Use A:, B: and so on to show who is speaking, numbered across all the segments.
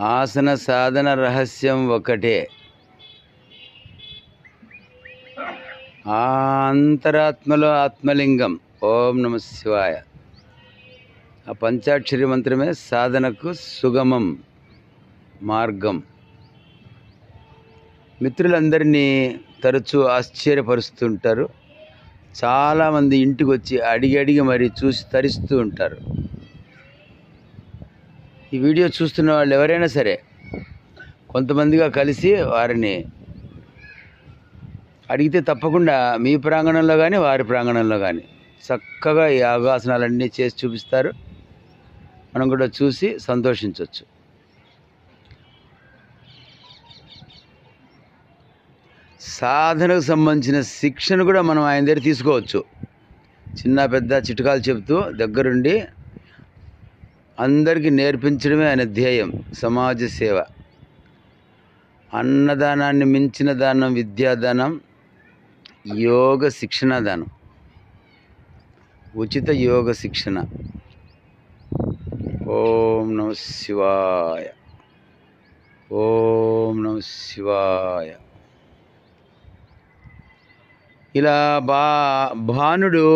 A: ఆసన సాధన రహస్యం ఒకటే. ఆ అంతరాత్మలో ఆత్మలింగం. ఓం నమ శివాయ. ఆ పంచాక్షరి మంత్రమే సాధనకు సుగమం మార్గం. మిత్రులందరినీ తరచూ ఆశ్చర్యపరుస్తుంటారు. చాలామంది ఇంటికి వచ్చి అడిగి మరి చూసి తరిస్తూ ఉంటారు. ఈ వీడియో చూస్తున్న వాళ్ళు ఎవరైనా సరే కొంతమందిగా కలిసి వారిని అడిగితే తప్పకుండా మీ ప్రాంగణంలో కానీ వారి ప్రాంగణంలో కానీ చక్కగా ఈ యోగాసనాలన్నీ చేసి చూపిస్తారు. మనం కూడా చూసి సంతోషించవచ్చు. సాధనకు సంబంధించిన శిక్షణ కూడా మనం ఆయన దగ్గర తీసుకోవచ్చు. చిన్న పెద్ద చిట్కాలు చెబుతూ దగ్గరుండి అందరికీ నేర్పించడమే ఆయన ధ్యేయం. సమాజ సేవ. అన్నదానాన్ని మించిన దానం విద్యాదానం, యోగ శిక్షణ దానం, ఉచిత యోగ శిక్షణ. ఓం నమ శివాయ. ఓం నమ శివాయ. ఇలా భానుడు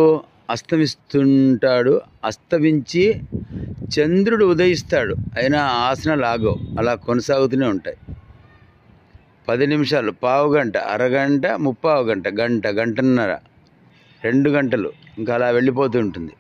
A: అస్తమిస్తుంటాడు. అస్తమించి చంద్రుడు ఉదయిస్తాడు. అయినా ఆసనాలు ఆగవు, అలా కొనసాగుతూనే ఉంటాయి. 10 నిమిషాలు, పావు గంట, అరగంట, ముప్పావు గంట, గంట, గంటన్నర, 2 గంటలు, ఇంకా అలా వెళ్ళిపోతూ ఉంటుంది.